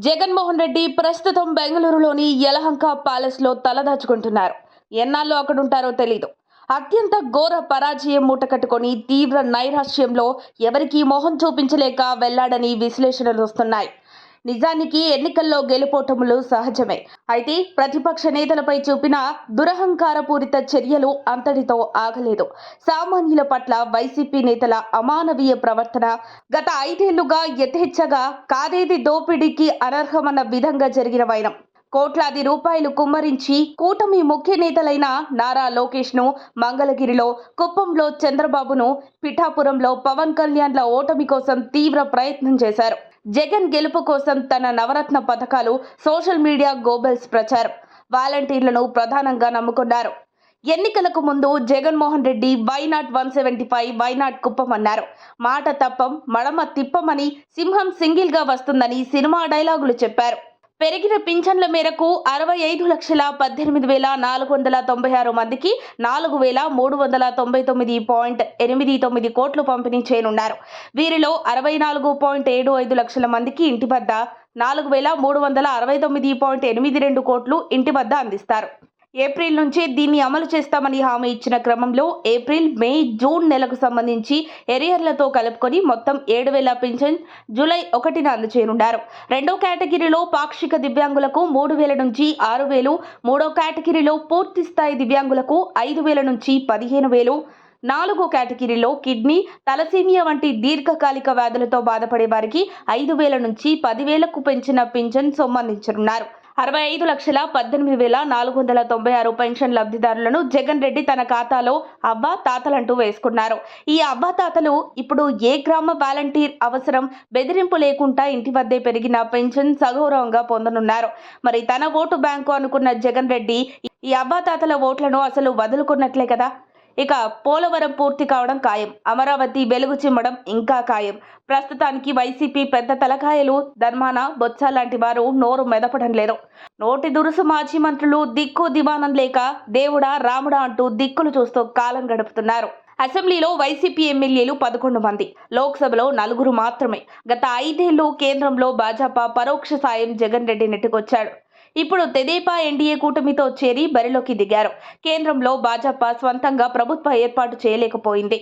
జగన్మోహన్ రెడ్డి ప్రస్తుతం బెంగళూరులోని యలహంక ప్యాలెస్ లో తలదాచుకుంటున్నారు. ఎన్నాళ్ళు అక్కడుంటారో తెలీదు. అత్యంత ఘోర పరాజయం మూటకట్టుకొని తీవ్ర నైరాశ్యంలో ఎవరికీ మొహం చూపించలేక వెళ్లాడని విశ్లేషణలు వస్తున్నాయి. నిజానికి ఎన్నికల్లో గెలుపోటములు సహజమే. అయితే ప్రతిపక్ష నేతలపై చూపిన దురహంకారపూరిత చర్యలు అంతటితో ఆగలేదు. సామాన్యుల పట్ల వైసీపీ నేతల అమానవీయ ప్రవర్తన గత 5 ఏళ్లుగా యథేచ్ఛగా కాదేది దోపిడీకి అనర్హమన్న విధంగా జరిగిన వైనం. కోట్లాది రూపాయలు కుమ్మరించి కూటమి ముఖ్య నేతలైన నారా లోకేష్ ను మంగళగిరిలో, కుప్పంలో చంద్రబాబును, పిఠాపురంలో పవన్ కళ్యాణ్ల ఓటమి కోసం తీవ్ర ప్రయత్నం చేశారు. జగన్ గెలుపు కోసం తన నవరత్న పథకాలు, సోషల్ మీడియా గోబెల్స్ ప్రచారం, వాలంటీర్లను ప్రధానంగా నమ్ముకున్నారు. ఎన్నికలకు ముందు జగన్మోహన్ రెడ్డి వైనాట్ 175, వైనాట్ కుప్పం అన్నారు. మాట తప్పం, మడమ తిప్పమని, సింహం సింగిల్ గా వస్తుందని సినిమా డైలాగులు చెప్పారు. పెరిగిన పింఛన్ల మేరకు 65,18,496 మందికి 4,399.89 కోట్లు పంపిణీ చేయనున్నారు. వీరిలో 64.75 లక్షల మందికి ఇంటి వద్ద, 4,369.82 కోట్లు ఇంటి వద్ద అందిస్తారు. ఏప్రిల్ నుంచి దీన్ని అమలు చేస్తామని హామీ ఇచ్చిన క్రమంలో ఏప్రిల్, మే, జూన్ నెలకు సంబంధించి ఎరియర్లతో కలుపుకొని మొత్తం 7,000 పింఛన్ జూలై 1న అందజేయనున్నారు. రెండో కేటగిరీలో పాక్షిక దివ్యాంగులకు 3,000 నుంచి 6,000, మూడో కేటగిరీలో పూర్తి స్థాయి దివ్యాంగులకు 5,000 నుంచి 15,000, నాలుగో కేటగిరీలో కిడ్నీ, తలసీమియా వంటి దీర్ఘకాలిక వ్యాధులతో బాధపడే వారికి 5,000 నుంచి 10,000కు పెంచిన పింఛన్ సొమ్ము అందించనున్నారు. 65,18,496 పెన్షన్ లబ్ధిదారులను జగన్ రెడ్డి తన ఖాతాలో అవ్వ తాతలంటూ వేసుకున్నారు. ఈ అవ్వ తాతలు ఇప్పుడు ఏ గ్రామ వాలంటీర్ అవసరం, బెదిరింపు లేకుండా ఇంటి వద్దే పెరిగిన పెన్షన్ సగౌరవంగా పొందనున్నారు. మరి తన ఓటు బ్యాంకు అనుకున్న జగన్ రెడ్డి ఈ అవ్వ తాతల ఓట్లను అసలు వదులుకున్నట్లే కదా. ఇక పోలవరం పూర్తి కావడం ఖాయం, అమరావతి వెలుగు చిమ్మడం ఇంకా ఖాయం. ప్రస్తుతానికి వైసీపీ పెద్ద తలకాయలు ధర్మాన, బొత్స లాంటి వారు నోరు మెదపడం లేదు. నోటి దురుసు మాజీ మంత్రులు దిక్కు దివానం లేక దేవుడా రాముడా అంటూ దిక్కులు చూస్తూ కాలం గడుపుతున్నారు. అసెంబ్లీలో వైసీపీ ఎమ్మెల్యేలు 11 మంది, లోక్సభలో 4 మాత్రమే. గత 5 ఏళ్లు కేంద్రంలో భాజపా పరోక్ష సాయం జగన్ రెడ్డి నెట్టుకొచ్చాడు. ఇప్పుడు తెదేపా ఎన్డీఏ కూటమితో చేరి బరిలోకి దిగారు. కేంద్రంలో భాజపా స్వంతంగా ప్రభుత్వ ఏర్పాటు చేయలేకపోయింది.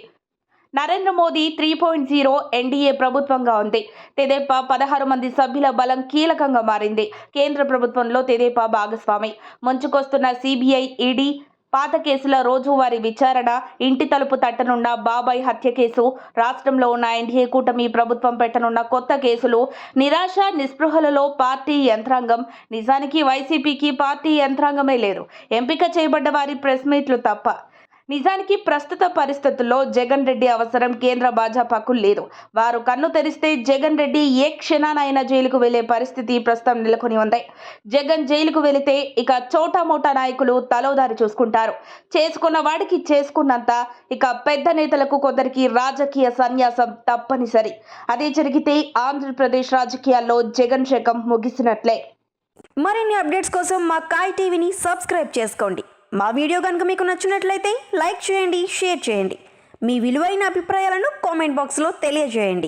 నరేంద్ర మోదీ 3.0 ఎన్డీఏ ప్రభుత్వంగా ఉంది. తెదేపా 16 మంది సభ్యుల బలం కీలకంగా మారింది. కేంద్ర ప్రభుత్వంలో తెదేపా భాగస్వామి. ముంచుకొస్తున్న సిబిఐ, ఈడీ, పాత కేసుల రోజువారీ విచారణ, ఇంటి తలుపు తట్టనున్న బాబాయ్ హత్య కేసు, రాష్ట్రంలో ఉన్న ఎన్డీఏ కూటమి ప్రభుత్వం పెట్టనున్న కొత్త కేసులు, నిరాశ నిస్పృహలలో పార్టీ యంత్రాంగం. నిజానికి వైసీపీకి పార్టీ యంత్రాంగమే లేదు, ఎంపిక చేయబడ్డ వారి ప్రెస్ మీట్లు తప్ప. నిజానికి ప్రస్తుత పరిస్థితుల్లో జగన్ రెడ్డి అవసరం కేంద్ర భాజపాకు లేదు. వారు కన్ను తెరిస్తే జగన్ రెడ్డి ఏ క్షణానైనా జైలుకు వెళ్లే పరిస్థితి ప్రస్తుతం నెలకొని ఉంది. జగన్ జైలుకు వెళితే ఇక చోటా మోటా నాయకులు తలోదారి చూసుకుంటారు. చేసుకున్న వాడికి చేసుకున్నంత. ఇక పెద్ద నేతలకు కొందరికి రాజకీయ సన్యాసం తప్పనిసరి. అదే జరిగితే ఆంధ్రప్రదేశ్ రాజకీయాల్లో జగన్ శకం ముగిసినట్లే. మరిన్ని అప్డేట్స్ కోసం మా కాయ్ టీవీని సబ్స్క్రైబ్ చేసుకోండి. మా వీడియో కనుక మీకు నచ్చినట్లయితే లైక్ చేయండి, షేర్ చేయండి. మీ విలువైన అభిప్రాయాలను కామెంట్ బాక్స్లో తెలియజేయండి.